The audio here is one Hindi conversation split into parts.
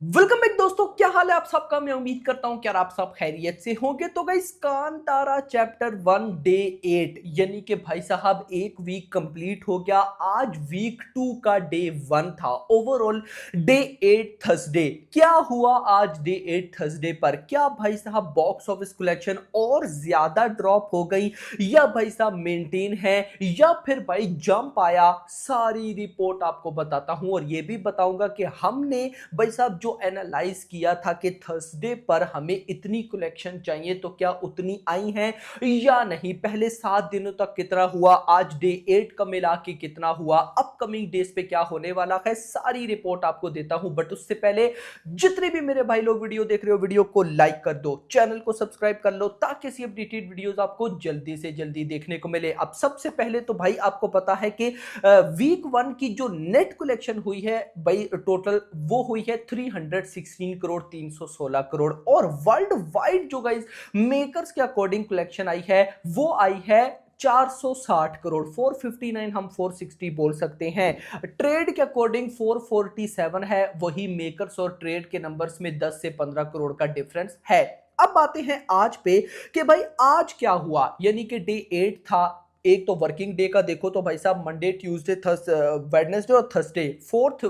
वेलकम बैक दोस्तों, क्या हाल है आप सबका। मैं उम्मीद करता हूं कि यार आप सब खैरियत से होंगे। तो गाइस, कांतारा चैप्टर 1 डे 8 यानी कि भाई साहब एक वीक कंप्लीट हो गया। आज वीक 2 का डे 1 था। ओवरऑल डे 8 थर्सडे क्या हुआ आज डे 8 थर्सडे पर? क्या भाई साहब बॉक्स ऑफिस कलेक्शन और ज्यादा ड्रॉप हो गई, या भाई साहब मेंटेन है, या फिर भाई जंप आया? सारी रिपोर्ट आपको बताता हूं और ये भी बताऊंगा कि हमने भाई साहब जो एनालाइज किया था कि थर्सडे पर हमें इतनी कलेक्शन चाहिए, तो क्या उतनी आई हैं या नहीं? पहले 7 दिनों तक कितना हुआ, आज डे 8 का मिला के कितना हुआ, अपकमिंग डेज पे क्या होने वाला है, सारी रिपोर्ट आपको देता हूं। बट उससे पहले जितने भी मेरे भाई लोग वीडियो देख रहे हो, वीडियो को लाइक कर दो, चैनल को सब्सक्राइब कर लो, ताकि ऐसी अपडेटेड वीडियोस आपको जल्दी से जल्दी देखने को मिले। अब सबसे पहले तो भाई आपको पता है कि वीक 1 की जो नेट कलेक्शन हुई है भाई, टोटल वो हुई है 316 करोड़ 316 करोड़। और वर्ल्ड वाइड जो गाइस मेकर्स के अकॉर्डिंग कलेक्शन आई है, वो आई है 460 करोड़, 459, हम 460 बोल सकते हैं। ट्रेड के अकॉर्डिंग 447 है, वही मेकर्स और ट्रेड के नंबर्स में 10 से 15 करोड़ का डिफरेंस है। अब आते हैं आज पे कि भाई आज क्या हुआ, यानी कि डे 8 था। एक तो वर्किंग डे का देखो तो भाई साहब मंडे ट्यूसडे वेडनेसडे और थर्सडे, फोर्थ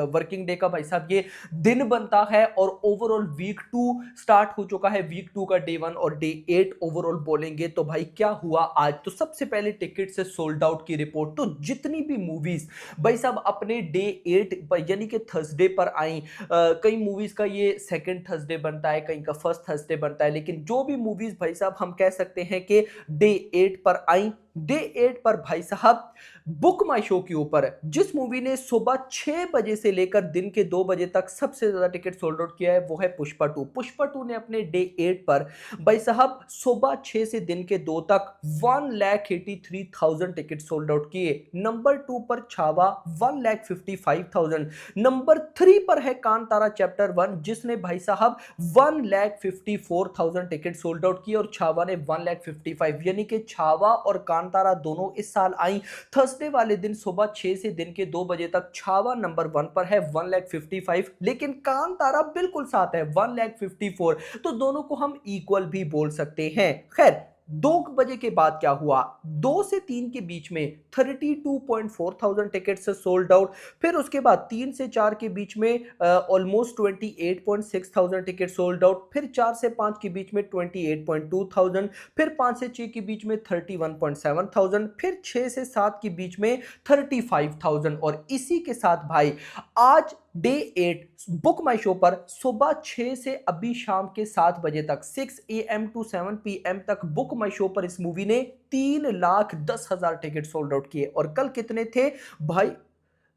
वर्किंग डे का भाई साहब ये दिन बनता है। और ओवरऑल वीक 2 स्टार्ट हो चुका है। वीक 2 का डे 1 और डे 8 ओवरऑल बोलेंगे तो भाई क्या हुआ आज। तो सबसे पहले टिकट से सोल्ड आउट की रिपोर्ट। तो जितनी भी मूवीज भाई साहब अपने डे 8 यानी कि थर्सडे पर आई, कई मूवीज का ये सेकंड थर्सडे बनता है, कहीं का फर्स्ट थर्सडे बनता है, लेकिन जो भी मूवीज भाई साहब हम कह सकते हैं कि डे 8 पर आई, डे 8 पर भाई साहब बुक माई शो के ऊपर जिस मूवी ने सुबह 6 बजे से लेकर दिन के 2 बजे तक सबसे ज्यादा टिकट सोल्ड आउट किया है, वो है पुष्पा 2। पुष्पा 2 ने अपने डे 8 पर भाई साहब सुबह 6 से दिन के 2 तक 1,83,000 टिकट सोल्ड आउट किए। नंबर 2 पर छावा 1,55,000। नंबर 3 पर है कांतारा चैप्टर 1, जिसने भाई साहब 1,54,000 टिकट सोल्ड आउट किए और छावा ने 1,55,000। यानी कि छावा और कांतारा दोनों इस साल आई थर्सडे वाले दिन सुबह 6 से दिन के 2 बजे तक। छावा नंबर 1 पर है 1,55,000, लेकिन कांतारा बिल्कुल साथ है 1,54,000। तो दोनों को हम इक्वल भी बोल सकते हैं। खैर, 2 बजे के बाद क्या हुआ, 2 से 3 के बीच में 32,400 टिकट से सोल्ड आउट। फिर उसके बाद 3 से 4 के बीच में ऑलमोस्ट 28,600 टिकट सोल्ड आउट। फिर 4 से 5 के बीच में 28,200। फिर 5 से 6 के बीच में 31,700। फिर 6 से 7 के बीच में 35,000। और इसी के साथ भाई आज डे 8 बुक माई शो पर सुबह 6 से अभी शाम के 7 बजे तक, 6 AM टू 7 PM तक बुक माई शो पर इस मूवी ने 3,10,000 टिकट सोल्ड आउट किए। और कल कितने थे भाई?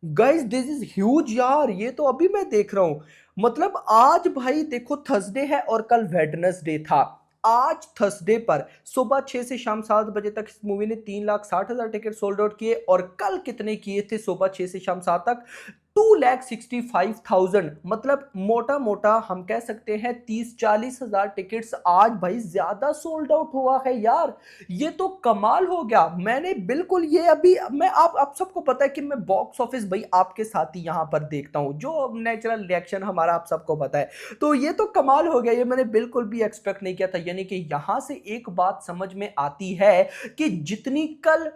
गाइस दिस इज ह्यूज यार, ये तो अभी मैं देख रहा हूं। मतलब आज भाई देखो थर्सडे है और कल वेडनेसडे था। आज थर्सडे पर सुबह 6 से शाम 7 बजे तक इस मूवी ने 3,60,000 टिकट सोल्ड आउट किए। और कल कितने किए थे सुबह 6 से शाम 7 तक? 2,65,000। मतलब मोटा मोटा हम कह सकते हैं 30-40,000 टिकट्स आज भाई ज्यादा सोल्ड आउट हुआ है यार। ये तो कमाल हो गया। मैंने बिल्कुल ये अभी मैं आप सबको पता है कि मैं बॉक्स ऑफिस भाई आपके साथ ही यहां पर देखता हूं, जो नेचुरल रिएक्शन हमारा आप सबको पता है। तो ये तो कमाल हो गया, ये मैंने बिल्कुल भी एक्सपेक्ट नहीं किया था। यानी कि यहां से एक बात समझ में आती है कि जितनी कल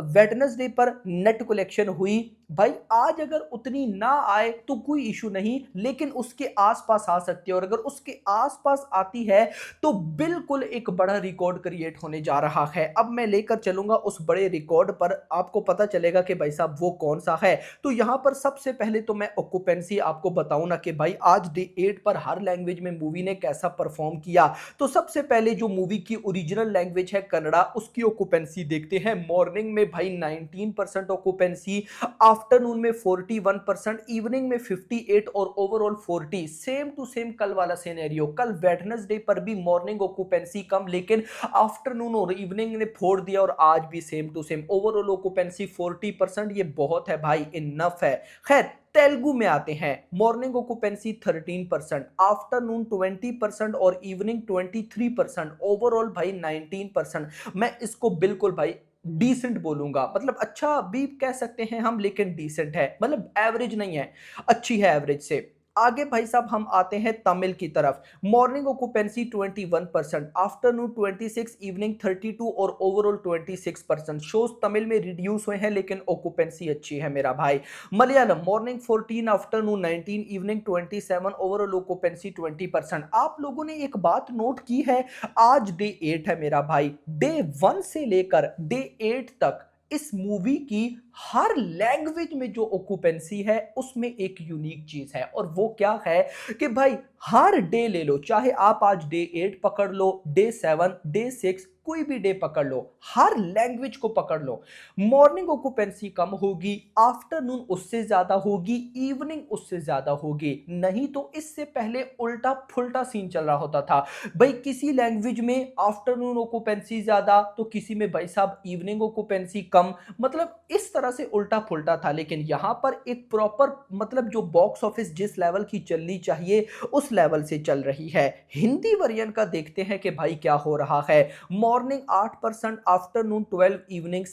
वेडनेसडे पर नेट कलेक्शन हुई भाई, आज अगर उतनी ना आए तो कोई इशू नहीं, लेकिन उसके आसपास आ सकती है। और अगर उसके आसपास आती है तो बिल्कुल एक बड़ा रिकॉर्ड क्रिएट होने जा रहा है। अब मैं लेकर चलूंगा उस बड़े रिकॉर्ड पर, आपको पता चलेगा कि भाई साहब वो कौन सा है। तो यहां पर सबसे पहले तो मैं ऑक्यूपेंसी आपको बताऊं ना कि भाई आज डे 8 पर हर लैंग्वेज में मूवी ने कैसा परफॉर्म किया। तो सबसे पहले जो मूवी की ओरिजिनल लैंग्वेज है कन्नड़ा, उसकी ऑक्यूपेंसी देखते हैं। मॉर्निंग में भाई 19% ऑक्यूपेंसी, आफ्टरनून में 41%, इवनिंग में 58 और ओवरऑल 40। सेम टू सेम कल वाला सिनेरियो। कल वेडनेसडे पर भी मॉर्निंग ऑक्यूपेंसी कम, लेकिन आफ्टरनून और इवनिंग ने फोड़ दिया। और आज भी same to same overall occupancy 40%। ये बहुत है भाई, इनफ है। खैर, तेलुगु में आते हैं। मॉर्निंग ऑक्यूपेंसी 13%, आफ्टरनून 20% और इवनिंग 23%, ओवरऑल भाई 19%। मैं इसको बिल्कुल भाई डिसेंट बोलूंगा। मतलब अच्छा भी कह सकते हैं हम, लेकिन डिसेंट है, मतलब एवरेज नहीं है, अच्छी है एवरेज से। आगे भाई साहब हम आते हैं तमिल की तरफ। मॉर्निंग ऑक्यूपेंसी 21%, आफ्टरनून 26, इवनिंग 32 और ओवरऑल 26%। शोज तमिल में रिड्यूस हुए हैं लेकिन ऑक्यूपेंसी अच्छी है मेरा भाई। Malayalam morning 14, afternoon 19, evening 27, overall occupancy 20%। आप लोगों ने एक बात नोट की है, आज डे 8 है मेरा भाई। डे 1 से लेकर डे 8 तक इस मूवी की हर लैंग्वेज में जो ऑक्यूपेंसी है उसमें एक यूनिक चीज है, और वो क्या है कि भाई हर डे ले लो, चाहे आप आज डे 8 पकड़ लो, डे 7, डे 6, कोई भी डे पकड़ लो, हर लैंग्वेज को पकड़ लो, मॉर्निंग ऑक्यूपेंसी कम होगी, आफ्टरनून उससे ज्यादा होगी, इवनिंग उससे ज्यादा होगी। नहीं तो इससे पहले उल्टा फुल्टा सीन चल रहा होता था भाई, किसी लैंग्वेज में आफ्टरनून ऑक्यूपेंसी ज्यादा तो किसी में भाई साहब इवनिंग ऑक्यूपेंसी कम, मतलब इस तरह से उल्टा फुल्टा था। लेकिन यहां पर एक प्रॉपर मतलब जो बॉक्स ऑफिस जिस लेवल की चलनी चाहिए उस लेवल से चल रही है। हिंदी वर्जन का देखते हैं कि भाई क्या हो रहा है। मॉर्निंग 8%, आफ्टरनून 12, इवनिंग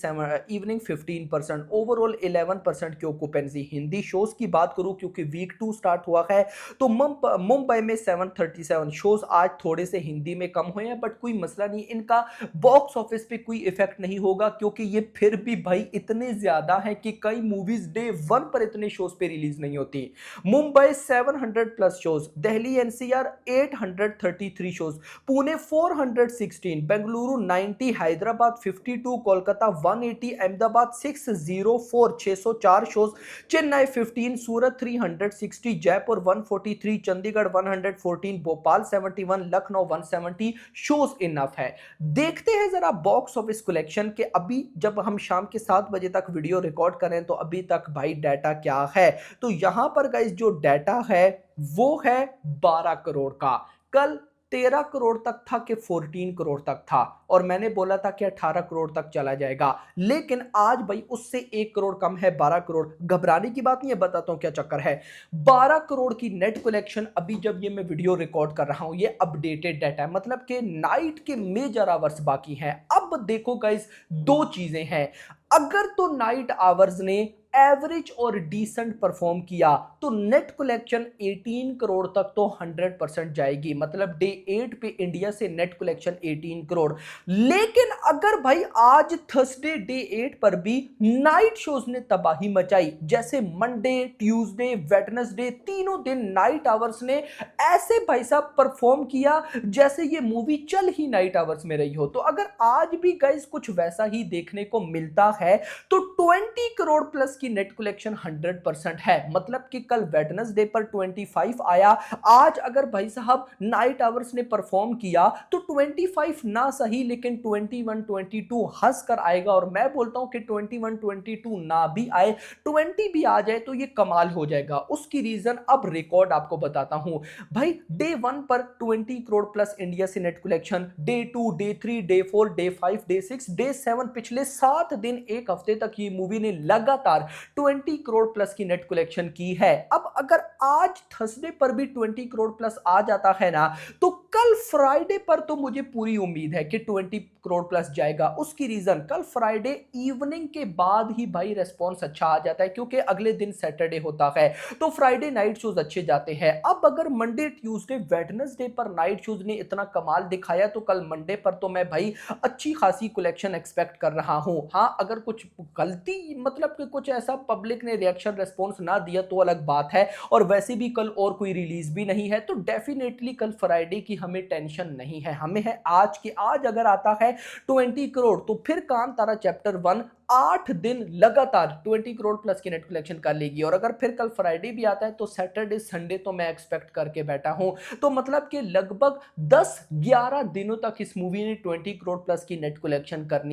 15%, ओवरऑल 11% की ऑक्यूपेंसी। हिंदी शोज की बात करूं क्योंकि वीक 2 स्टार्ट हुआ है तो मुंबई में 737 शोज आज थोड़े से हिंदी में कम हुए हैं, बट कोई मसला नहीं, इनका बॉक्स ऑफिस पे कोई इफेक्ट नहीं होगा क्योंकि ये फिर भी भाई इतने ज्यादा है कि कई मूवीज डे 1 पर इतने शोज पे रिलीज नहीं होती। Mumbai 700 plus shows, Delhi NCR 833 shows, Pune 416, Bengaluru 90, Hyderabad 52, Kolkata 180, Ahmedabad 604 604 shows, Chennai 15, सूरत 360, जयपुर 143, चंडीगढ़ 114, भोपाल 71, लखनऊ 170 शोज इनफ है। देखते हैं जरा बॉक्स ऑफिस कलेक्शन के। अभी जब हम शाम के 7 बजे तक वीडियो रिकॉर्ड करें तो अभी तक भाई डाटा क्या है, तो यहां पर गाइस जो डाटा है वो है 12 करोड़ का। कल 13 करोड़ तक था कि 14 करोड़ तक था, और मैंने बोला था कि 18 करोड़ तक चला जाएगा, लेकिन आज भाई उससे 1 करोड़ कम है, 12 करोड़। घबराने की बात नहीं है, बताता हूं क्या चक्कर है। 12 करोड़ की नेट कलेक्शन अभी जब ये मैं वीडियो रिकॉर्ड कर रहा हूं, ये अपडेटेड डाटा है, मतलब कि नाइट के मेजर आवर्स बाकी हैं। अब देखो गाइस, दो चीजें हैं। अगर तो नाइट आवर्स ने एवरेज और डिसेंट परफॉर्म किया तो नेट कलेक्शन 18 करोड़ तक तो 100% जाएगी, मतलब डे 8 पे इंडिया से नेट कलेक्शन 18 करोड़। लेकिन अगर भाई आज थर्सडे डे 8 पर भी नाइट शोज ने तबाही मचाई, जैसे मंडे, ट्यूसडे, वेडनेसडे, तीनों दिन नाइट आवर्स ने ऐसे भाई साहब परफॉर्म किया जैसे ये मूवी चल ही नाइट आवर्स में रही हो, तो अगर आज भी गाइस कुछ वैसा ही देखने को मिलता है तो 20 करोड़ प्लस की नेट कलेक्शन 100% है। मतलब कि कल वेडनेसडे पर 25 आया, आज अगर भाई साहब नाइट आवर्स ने परफॉर्म किया तो 25 ना सही लेकिन 21 22 हंस कर आएगा। और मैं बोलता हूं कि 21 22 ना भी आए, 20 भी आ जाए तो ये कमाल हो जाएगा। उसकी रीजन अब रिकॉर्ड आपको बताता हूं भाई। डे 1 पर 20 करोड़ प्लस इंडिया से net collection, day 2, day 3, day 4, day 5, day 6, day 7, पिछले 7 दिन एक हफ्ते तक ये मूवी ने लगातार 20 करोड़ प्लस की नेट कलेक्शन की है। अब अगर आज थर्सडे पर भी 20 करोड़ प्लस आ जाता है ना, तो कल फ्राइडे पर तो मुझे पूरी उम्मीद है कि 20 करोड़ प्लस जाएगा। उसकी रीजन कल फ्राइडे इवनिंग के बाद ही भाई रेस्पॉन्स अच्छा आ जाता है, क्योंकि अगले दिन सैटरडे होता है तो फ्राइडे नाइट शोज अच्छे जाते हैं। अब अगर मंडे, ट्यूसडे, वेडनेसडे पर नाइट शोज ने इतना कमाल दिखाया तो कल मंडे पर तो मैं भाई अच्छी खासी कलेक्शन एक्सपेक्ट कर रहा हूं। हां, अगर कुछ गलती मतलब कि कुछ ऐसा पब्लिक ने रिएक्शन रेस्पॉन्स ना दिया तो अलग बात है, और वैसे भी कल और कोई रिलीज भी नहीं है, तो डेफिनेटली कल फ्राइडे की हमें टेंशन नहीं है, हमें है आज की। आज अगर आता है 20 करोड़ तो फिर कांतारा चैप्टर 1 8 दिन लगातार 20 करोड़ प्लस की नेट कलेक्शन कर लेगी। और अगर फिर कल फ्राइडे भी आता है तो सैटरडे संडे तो मैं एक्सपेक्ट करके बैठा हूं, तो मतलब कि लगभग 10-11 दिनों तक इस मूवी ने 20 करोड़ प्लस की नेट कलेक्शन कर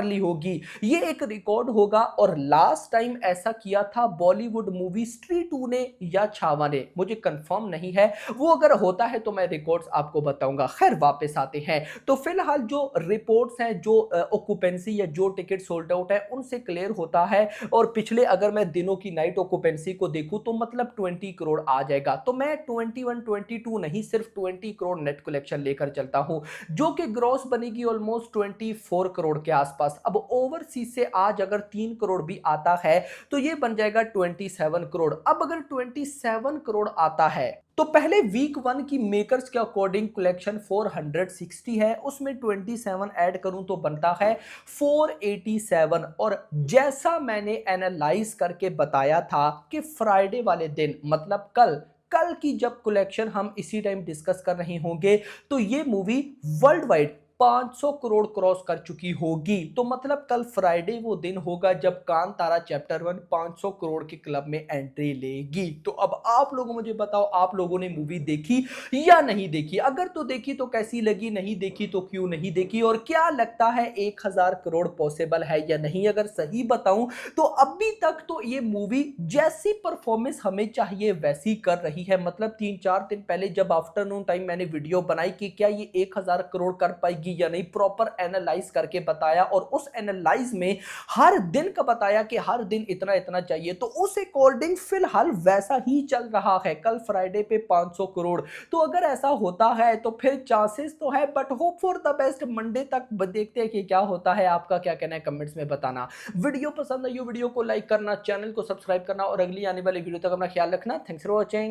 ली होगी। ये एक रिकॉर्ड होगा। और लास्ट टाइम ऐसा किया था बॉलीवुड मूवी स्त्री 2 ने या छावा ने, मुझे कंफर्म नहीं है, वो अगर होता है तो मैं रिकॉर्ड्स आपको बताऊंगा। खैर वापस आते हैं, तो फिलहाल जो रिपोर्ट्स हैं, जो ऑक्यूपेंसी या जो टिकट सोल्ड डाउट है उनसे क्लियर होता है। और पिछले अगर मैं दिनों की नाइट ऑक्यूपेंसी को देखूं तो मतलब 20 करोड़ आ जाएगा। तो मैं 21 22 नहीं सिर्फ 20 करोड़ नेट कलेक्शन लेकर चलता हूं, जो कि ग्रॉस बनेगी ऑलमोस्ट 24 करोड़ के आसपास। अब ओवरसीज से आज अगर 3 करोड़ भी आता है तो ये बन जाएगा 27 करोड़। अब अगर 27 करोड़ आता है तो पहले वीक 1 की मेकर्स के अकॉर्डिंग कलेक्शन 460 है, उसमें 27 ऐड करूं तो बनता है 487। और जैसा मैंने एनालाइज करके बताया था कि फ्राइडे वाले दिन मतलब कल कल की जब कलेक्शन हम इसी टाइम डिस्कस कर रहे होंगे तो ये movie world wide 500 crore cross कर चुकी होगी। तो मतलब कल फ्राइडे वो दिन होगा जब कांतारा चैप्टर 1 500 करोड़ के क्लब में एंट्री लेगी। तो अब आप लोगों मुझे बताओ, आप लोगों ने मूवी देखी या नहीं देखी? अगर तो देखी तो कैसी लगी, नहीं देखी तो क्यों नहीं देखी, और क्या लगता है 1000 करोड़ पॉसिबल है या नहीं? अगर सही बताऊं तो अभी तक तो ये मूवी जैसी परफॉर्मेंस हमें चाहिए वैसी कर रही है। मतलब 3-4 दिन पहले जब आफ्टरनून टाइम मैंने वीडियो बनाई कि क्या ये 1000 करोड़ कर पाएगी या नहीं, प्रॉपर एनालाइज करके बताया, और उस एनालाइज में हर दिन का बताया कि हर दिन इतना इतना चाहिए, तो उस अकॉर्डिंग फिलहाल वैसा ही चल रहा है। कल फ्राइडे पे 500 करोड़, तो अगर ऐसा होता है तो फिर चांसेस तो है, but hope for the best. Monday तक देखते हैं कि क्या होता है। आपका क्या कहना है कमेंट्स में बताना। वीडियो पसंद आई हो वीडियो को लाइक करना, चैनल को सब्सक्राइब करना, और अगली आने वाली वीडियो तक अपना ख्याल रखना। Thanks for watching.